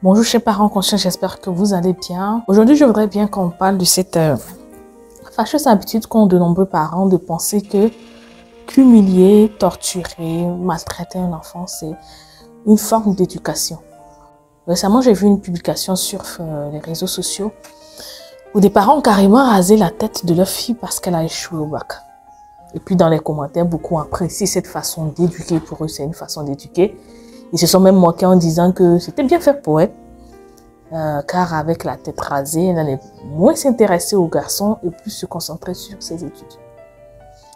Bonjour chers parents conscients, j'espère que vous allez bien. Aujourd'hui, je voudrais bien qu'on parle de cette fâcheuse habitude qu'ont de nombreux parents de penser que qu'humilier, torturer, maltraiter un enfant, c'est une forme d'éducation. Récemment, j'ai vu une publication sur les réseaux sociaux où des parents ont carrément rasé la tête de leur fille parce qu'elle a échoué au bac. Et puis dans les commentaires, beaucoup apprécient cette façon d'éduquer. Pour eux, c'est une façon d'éduquer. Ils se sont même moqués en disant que c'était bien fait pour elle. Car avec la tête rasée, elle allait moins s'intéresser aux garçons et plus se concentrer sur ses études.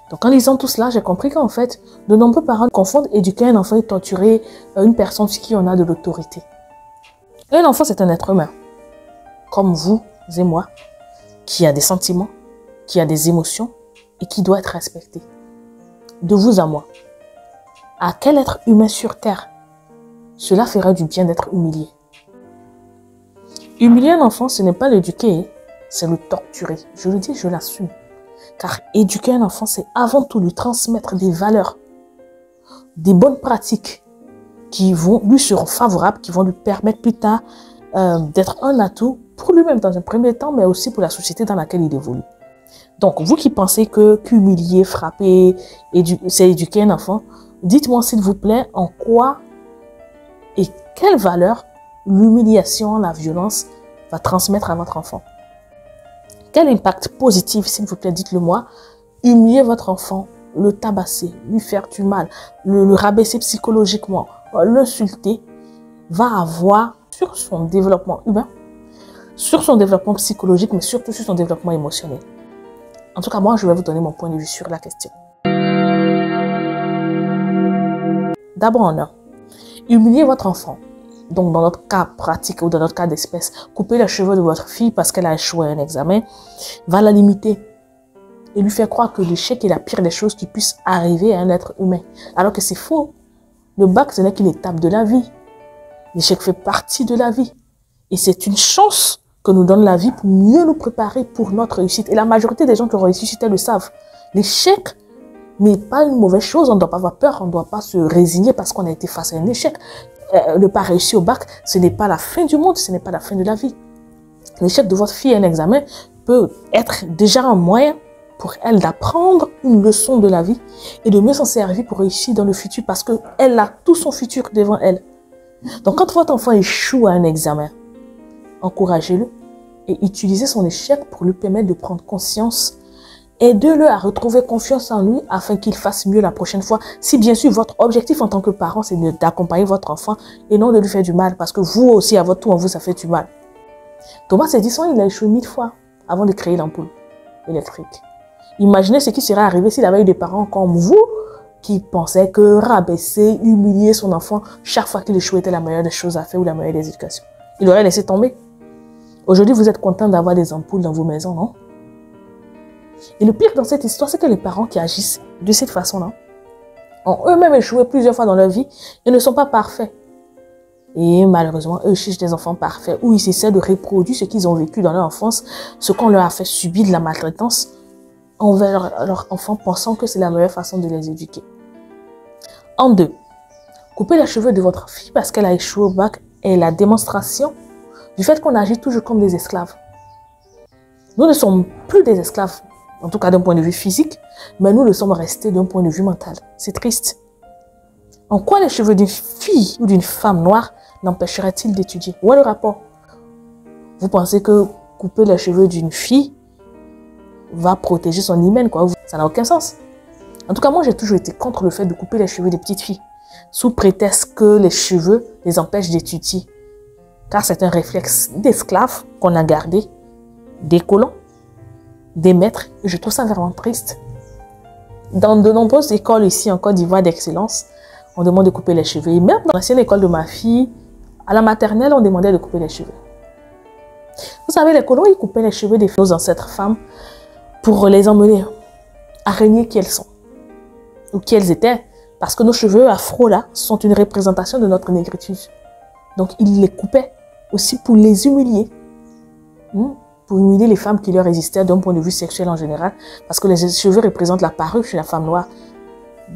Donc en lisant tout cela, j'ai compris qu'en fait, de nombreux parents confondent éduquer un enfant et torturer une personne sur qui on a de l'autorité. Un enfant, c'est un être humain, comme vous et moi, qui a des sentiments, qui a des émotions et qui doit être respecté. De vous à moi. À quel être humain sur terre cela ferait du bien d'être humilié? Humilier un enfant, ce n'est pas l'éduquer, c'est le torturer. Je le dis, je l'assume. Car éduquer un enfant, c'est avant tout lui transmettre des valeurs, des bonnes pratiques qui lui seront favorables, qui vont lui permettre plus tard d'être un atout pour lui-même dans un premier temps, mais aussi pour la société dans laquelle il évolue. Donc, vous qui pensez que qu'humilier, frapper, c'est éduquer un enfant, dites-moi s'il vous plaît en quoi et quelle valeur l'humiliation, la violence va transmettre à votre enfant. Quel impact positif, s'il vous plaît, dites-le moi, humilier votre enfant, le tabasser, lui faire du mal, le rabaisser psychologiquement, l'insulter, va avoir sur son développement humain, sur son développement psychologique, mais surtout sur son développement émotionnel. En tout cas, moi, je vais vous donner mon point de vue sur la question. D'abord en un, humilier votre enfant. Donc, dans notre cas pratique ou dans notre cas d'espèce, couper les cheveux de votre fille parce qu'elle a échoué à un examen va la limiter et lui faire croire que l'échec est la pire des choses qui puissent arriver à un être humain. Alors que c'est faux. Le bac, ce n'est qu'une étape de la vie. L'échec fait partie de la vie. Et c'est une chance que nous donne la vie pour mieux nous préparer pour notre réussite. Et la majorité des gens qui ont réussi, le savent. L'échec n'est pas une mauvaise chose. On ne doit pas avoir peur. On ne doit pas se résigner parce qu'on a été face à un échec. Ne pas réussir au bac, ce n'est pas la fin du monde, ce n'est pas la fin de la vie. L'échec de votre fille à un examen peut être déjà un moyen pour elle d'apprendre une leçon de la vie et de mieux s'en servir pour réussir dans le futur parce qu'elle a tout son futur devant elle. Donc quand votre enfant échoue à un examen, encouragez-le et utilisez son échec pour lui permettre de prendre conscience. Aidez-le à retrouver confiance en lui afin qu'il fasse mieux la prochaine fois. Si bien sûr votre objectif en tant que parent, c'est d'accompagner votre enfant et non de lui faire du mal parce que vous aussi, à votre tour, vous, ça fait du mal. Thomas Edison, il a échoué 1000 fois avant de créer l'ampoule électrique. Imaginez ce qui serait arrivé s'il avait eu des parents comme vous qui pensaient que rabaisser, humilier son enfant chaque fois qu'il échouait était la meilleure des choses à faire ou la meilleure des éducations. Il aurait laissé tomber. Aujourd'hui, vous êtes content d'avoir des ampoules dans vos maisons, non? Et le pire dans cette histoire, c'est que les parents qui agissent de cette façon-là ont eux-mêmes échoué plusieurs fois dans leur vie et ne sont pas parfaits. Et malheureusement, eux cherchent des enfants parfaits où ils essaient de reproduire ce qu'ils ont vécu dans leur enfance, ce qu'on leur a fait subir de la maltraitance envers leurs enfants, pensant que c'est la meilleure façon de les éduquer. En deux, couper les cheveux de votre fille parce qu'elle a échoué au bac est la démonstration du fait qu'on agit toujours comme des esclaves. Nous ne sommes plus des esclaves. En tout cas d'un point de vue physique, mais nous le sommes restés d'un point de vue mental. C'est triste. En quoi les cheveux d'une fille ou d'une femme noire n'empêcheraient-ils d'étudier? Où est le rapport? Vous pensez que couper les cheveux d'une fille va protéger son hymen, quoi? Ça n'a aucun sens. En tout cas, moi, j'ai toujours été contre le fait de couper les cheveux des petites filles, sous prétexte que les cheveux les empêchent d'étudier. Car c'est un réflexe d'esclave qu'on a gardé, des colons, des maîtres, et je trouve ça vraiment triste. Dans de nombreuses écoles ici en Côte d'Ivoire d'excellence, on demande de couper les cheveux. Et même dans l'ancienne école de ma fille, à la maternelle, on demandait de couper les cheveux. Vous savez, les colons, ils coupaient les cheveux de nos ancêtres femmes pour les emmener à régner qui elles sont, ou qui elles étaient, parce que nos cheveux afro là sont une représentation de notre négritude. Donc ils les coupaient aussi pour les humilier. Pour humilier les femmes qui leur résistaient d'un point de vue sexuel en général, parce que les cheveux représentent la parure chez la femme noire.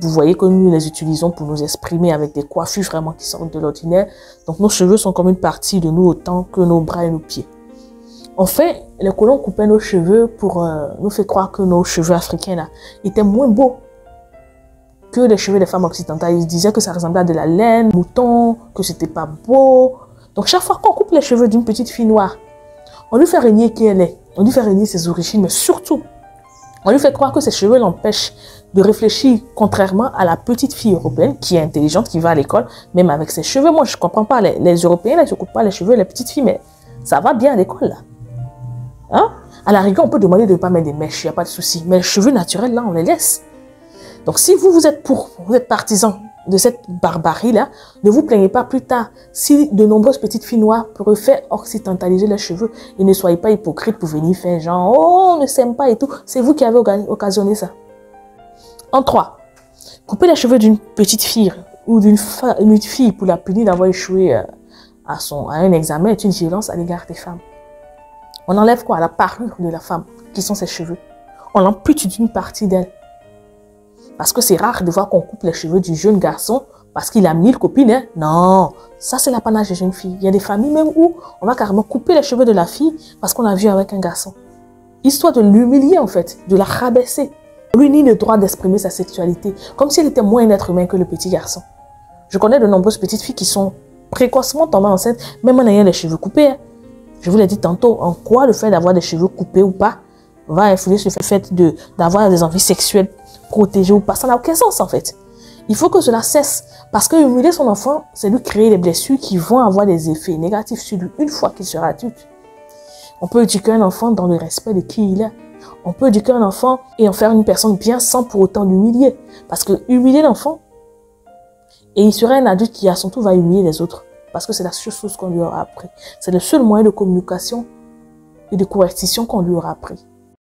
Vous voyez que nous les utilisons pour nous exprimer avec des coiffures vraiment qui sortent de l'ordinaire. Donc nos cheveux sont comme une partie de nous autant que nos bras et nos pieds. Enfin, les colons coupaient nos cheveux pour nous faire croire que nos cheveux africains là, étaient moins beaux que les cheveux des femmes occidentales. Ils disaient que ça ressemblait à de la laine, mouton, que c'était pas beau. Donc chaque fois qu'on coupe les cheveux d'une petite fille noire, on lui fait renier qui elle est, on lui fait renier ses origines, mais surtout, on lui fait croire que ses cheveux l'empêchent de réfléchir, contrairement à la petite fille européenne qui est intelligente, qui va à l'école, même avec ses cheveux. Moi, je ne comprends pas, les Européens, là, ils ne se coupent pas les cheveux, les petites filles, mais ça va bien à l'école, là. Hein? À la rigueur, on peut demander de ne pas mettre des mèches, il n'y a pas de souci, mais les cheveux naturels, là, on les laisse. Donc, si vous êtes partisan de cette barbarie-là, ne vous plaignez pas plus tard si de nombreuses petites filles noires préfèrent occidentaliser les cheveux et ne soyez pas hypocrite pour venir faire genre « Oh, on ne s'aime pas et tout ». C'est vous qui avez occasionné ça. En 3, couper les cheveux d'une petite fille ou d'une fille pour la punir d'avoir échoué à un examen est une violence à l'égard des femmes. On enlève quoi? La parure de la femme, qui sont ses cheveux. On l'ampute d'une partie d'elle. Parce que c'est rare de voir qu'on coupe les cheveux du jeune garçon parce qu'il a 1000 copines. Hein? Non, ça c'est l'apanage des jeunes filles. Il y a des familles même où on va carrément couper les cheveux de la fille parce qu'on a vu avec un garçon. Histoire de l'humilier en fait, de la rabaisser. Lui ni le droit d'exprimer sa sexualité, comme si elle était moins un être humain que le petit garçon. Je connais de nombreuses petites filles qui sont précocement tombées enceintes, même en ayant les cheveux coupés. Hein. Je vous l'ai dit tantôt, en quoi le fait d'avoir des cheveux coupés ou pas va influer sur le fait d'avoir des envies sexuelles protégées ou pas. Ça n'a aucun sens en fait. Il faut que cela cesse parce que humilier son enfant, c'est lui créer des blessures qui vont avoir des effets négatifs sur lui une fois qu'il sera adulte. On peut éduquer un enfant dans le respect de qui il est. On peut éduquer un enfant et en faire une personne bien sans pour autant l'humilier. Parce que humilier l'enfant, et il sera un adulte qui à son tour va humilier les autres. Parce que c'est la seule chose qu'on lui aura appris. C'est le seul moyen de communication et de coercition qu'on lui aura appris.